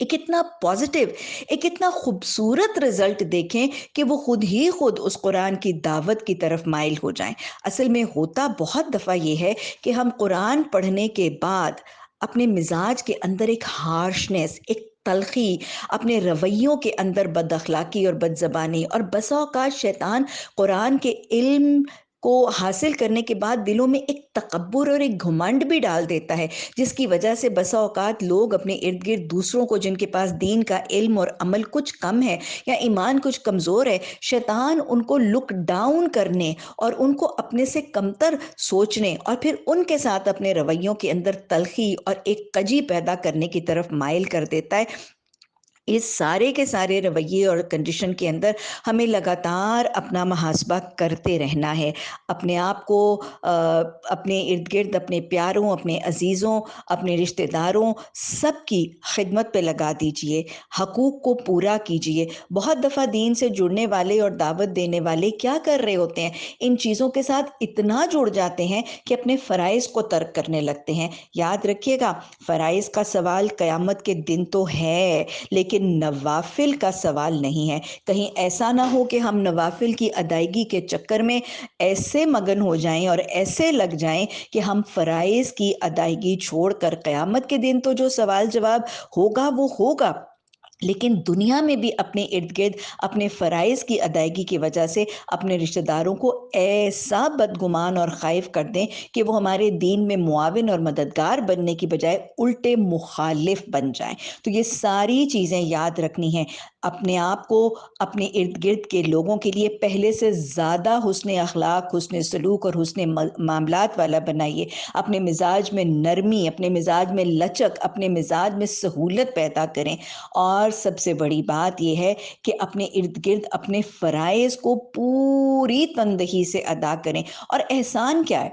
ایک اتنا پازیٹیو، ایک اتنا خوبصورت رزلٹ دیکھیں کہ وہ خود ہی خود اس قرآن کی دعوت کی طرف مائل ہو جائیں۔ اصل میں ہوتا بہت دفعہ یہ ہے کہ ہم قرآن پڑھنے کے بعد اپنے مزاج کے اندر ایک ہارشنس، ایک تلخی، اپنے رویوں کے اندر بد اخلاقی اور بد زبانی، اور بسا اوقات شیطان قرآن کے علم کو حاصل کرنے کے بعد دلوں میں ایک تکبر اور ایک گھمنڈ بھی ڈال دیتا ہے، جس کی وجہ سے بسا اوقات لوگ اپنے ارد گرد دوسروں کو، جن کے پاس دین کا علم اور عمل کچھ کم ہے یا ایمان کچھ کمزور ہے، شیطان ان کو لک ڈاؤن کرنے اور ان کو اپنے سے کمتر سوچنے اور پھر ان کے ساتھ اپنے رویوں کے اندر تلخی اور ایک کجی پیدا کرنے کی طرف مائل کر دیتا ہے۔ اس سارے کے سارے رویے اور کنڈیشن کے اندر ہمیں لگاتار اپنا محاسبہ کرتے رہنا ہے، اپنے آپ کو اپنے ارد گرد اپنے پیاروں، اپنے عزیزوں، اپنے رشتہ داروں سب کی خدمت پہ لگا دیجئے، حقوق کو پورا کیجئے۔ بہت دفعہ دین سے جڑنے والے اور دعوت دینے والے کیا کر رہے ہوتے ہیں؟ ان چیزوں کے ساتھ اتنا جڑ جاتے ہیں کہ اپنے فرائض کو ترک کرنے لگتے ہیں۔ یاد رکھیے گا، فرائض کا سوال قیامت کے دن تو ہے، لیکن نوافل کا سوال نہیں ہے۔ کہیں ایسا نہ ہو کہ ہم نوافل کی ادائیگی کے چکر میں ایسے مگن ہو جائیں اور ایسے لگ جائیں کہ ہم فرائض کی ادائیگی چھوڑ کر قیامت کے دن تو جو سوال جواب ہوگا وہ ہوگا، لیکن دنیا میں بھی اپنے ارد گرد اپنے فرائض کی ادائیگی کی وجہ سے اپنے رشتہ داروں کو ایسا بدگمان اور خائف کر دیں کہ وہ ہمارے دین میں معاون اور مددگار بننے کی بجائے الٹے مخالف بن جائیں۔ تو یہ ساری چیزیں یاد رکھنی ہیں۔ اپنے آپ کو اپنے ارد گرد کے لوگوں کے لیے پہلے سے زیادہ حسن اخلاق، حسن سلوک اور حسن معاملات والا بنائیے۔ اپنے مزاج میں نرمی، اپنے مزاج میں لچک، اپنے مزاج میں سہولت پیدا کریں، اور سب سے بڑی بات یہ ہے کہ اپنے ارد گرد اپنے فرائض کو پوری تندہی سے ادا کریں۔ اور احسان کیا ہے؟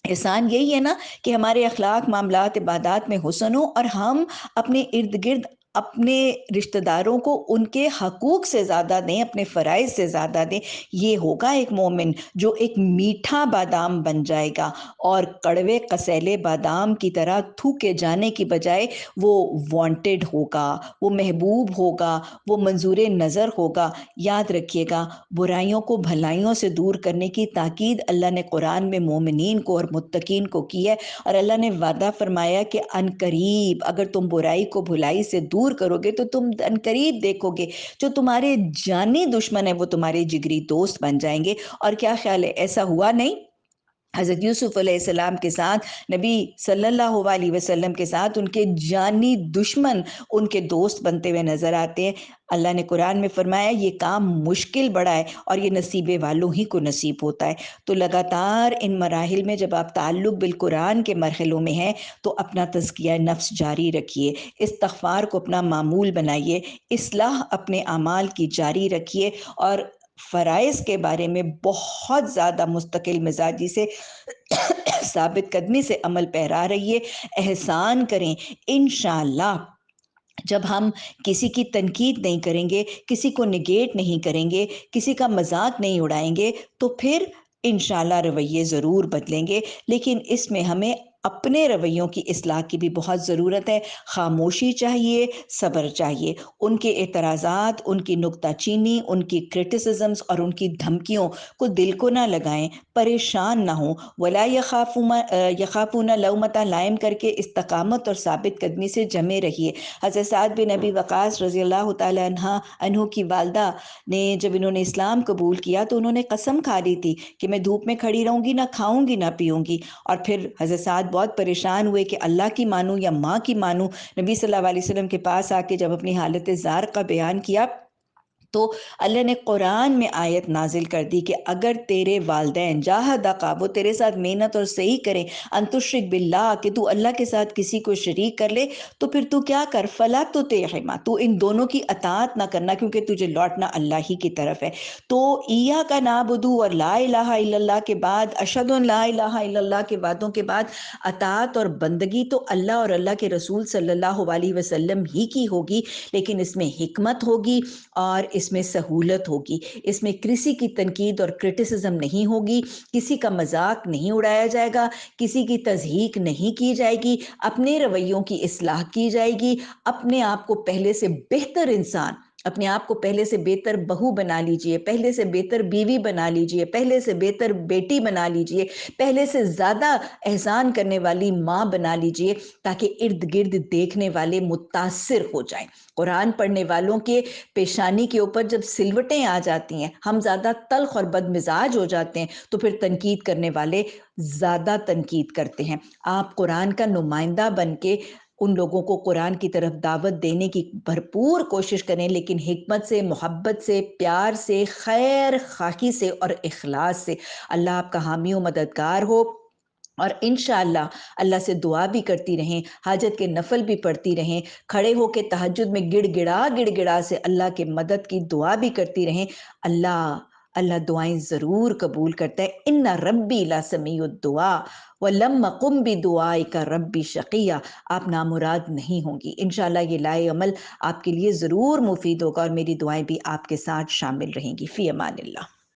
احسان یہی ہے نا کہ ہمارے اخلاق، معاملات، عبادات میں حسن ہو، اور ہم اپنے ارد گرد اپنے رشتہ داروں کو ان کے حقوق سے زیادہ دیں، اپنے فرائض سے زیادہ دیں۔ یہ ہوگا ایک مومن جو ایک میٹھا بادام بن جائے گا، اور کڑوے قصیلے بادام کی طرح تھوکے جانے کی بجائے وہ وانٹڈ ہوگا، وہ محبوب ہوگا، وہ منظور نظر ہوگا۔ یاد رکھیے گا، برائیوں کو بھلائیوں سے دور کرنے کی تاکید اللہ نے قرآن میں مومنین کو اور متقین کو کی ہے، اور اللہ نے وعدہ فرمایا کہ عنقریب اگر تم برائی کو بھلائی سے دور کرو گے تو تم عنقریب دیکھو گے جو تمہارے جانی دشمن ہے وہ تمہارے جگری دوست بن جائیں گے۔ اور کیا خیال ہے، ایسا ہوا نہیں؟ حضرت یوسف علیہ السلام کے ساتھ، نبی صلی اللہ علیہ وسلم کے ساتھ ان کے جانی دشمن ان کے دوست بنتے ہوئے نظر آتے ہیں۔ اللہ نے قرآن میں فرمایا یہ کام مشکل بڑا ہے اور یہ نصیبے والوں ہی کو نصیب ہوتا ہے۔ تو لگاتار ان مراحل میں جب آپ تعلق بالقرآن کے مرحلوں میں ہیں تو اپنا تزکیہ نفس جاری رکھیے، استغفار کو اپنا معمول بنائیے، اصلاح اپنے اعمال کی جاری رکھیے، اور فرائض کے بارے میں بہت زیادہ مستقل مزاجی سے ثابت قدمی سے عمل پیرا رہیے، احسان کریں۔ انشاءاللہ جب ہم کسی کی تنقید نہیں کریں گے، کسی کو نگیٹ نہیں کریں گے، کسی کا مذاق نہیں اڑائیں گے، تو پھر انشاءاللہ رویے ضرور بدلیں گے۔ لیکن اس میں ہمیں اپنے رویوں کی اصلاح کی بھی بہت ضرورت ہے۔ خاموشی چاہیے، صبر چاہیے، ان کے اعتراضات، ان کی نکتہ چینی، ان کی کرٹیسزمز اور ان کی دھمکیوں کو دل کو نہ لگائیں، پریشان نہ ہوں۔ ولا یخافون لومۃ لائم کر کے استقامت اور ثابت قدمی سے جمے رہیے۔ حضرت سعد بن ابی وقاص رضی اللہ تعالیٰ عنہ کی والدہ نے جب انہوں نے اسلام قبول کیا تو انہوں نے قسم کھا لی تھی کہ میں دھوپ میں کھڑی رہوں گی، نہ کھاؤں گی نہ پیوں گی۔ اور پھر حضرت سعد بہت پریشان ہوئے کہ اللہ کی مانوں یا ماں کی مانوں۔ نبی صلی اللہ علیہ وسلم کے پاس آ کے جب اپنی حالت زار کا بیان کیا تو اللہ نے قرآن میں آیت نازل کر دی کہ اگر تیرے والدین جاہداکا، وہ تیرے ساتھ محنت اور صحیح کریں، ان تشرک باللہ، کہ تو اللہ کے ساتھ کسی کو شریک کر لے، تو پھر تو کیا کر، فلا تطعہما، تو ان دونوں کی اطاعت نہ کرنا، کیونکہ تجھے لوٹنا اللہ ہی کی طرف ہے۔ تو ایاک نعبد اور لا الہ الا اللہ کے بعد، اشہد ان لا الہ الا اللہ کے وعدوں کے بعد اطاعت اور بندگی تو اللہ اور اللہ کے رسول صلی اللہ علیہ وسلم ہی کی ہوگی، لیکن اس میں حکمت ہوگی اور اس میں سہولت ہوگی، اس میں کسی کی تنقید اور کرٹیسزم نہیں ہوگی، کسی کا مذاق نہیں اڑایا جائے گا، کسی کی تضحیک نہیں کی جائے گی، اپنے رویوں کی اصلاح کی جائے گی، اپنے آپ کو پہلے سے بہتر انسان، اپنے آپ کو پہلے سے بہتر بہو بنا لیجئے، پہلے سے بہتر بیوی بنا لیجئے، پہلے سے بہتر بیٹی بنا لیجئے، پہلے سے زیادہ احسان کرنے والی ماں بنا لیجئے، تاکہ ارد گرد دیکھنے والے متاثر ہو جائیں۔ قرآن پڑھنے والوں کے پیشانی کے اوپر جب سلوٹیں آ جاتی ہیں، ہم زیادہ تلخ اور بد مزاج ہو جاتے ہیں، تو پھر تنقید کرنے والے زیادہ تنقید کرتے ہیں۔ آپ قرآن کا نمائندہ بن کے ان لوگوں کو قرآن کی طرف دعوت دینے کی بھرپور کوشش کریں، لیکن حکمت سے، محبت سے، پیار سے، خیر خواہی سے اور اخلاص سے۔ اللہ آپ کا حامی و مددگار ہو، اور انشاءاللہ اللہ سے دعا بھی کرتی رہیں، حاجت کے نفل بھی پڑھتی رہیں، کھڑے ہو کے تہجد میں گڑ گڑا سے اللہ کے مدد کی دعا بھی کرتی رہیں۔ اللہ دعائیں ضرور قبول کرتا ہے۔ ان ربی لا سمیع الدعاء ولم قم بدعائک ربی شقیہ۔ آپ نامراد نہیں ہوں گی، انشاءاللہ یہ لائے عمل آپ کے لیے ضرور مفید ہوگا، اور میری دعائیں بھی آپ کے ساتھ شامل رہیں گی۔ فی امان اللہ۔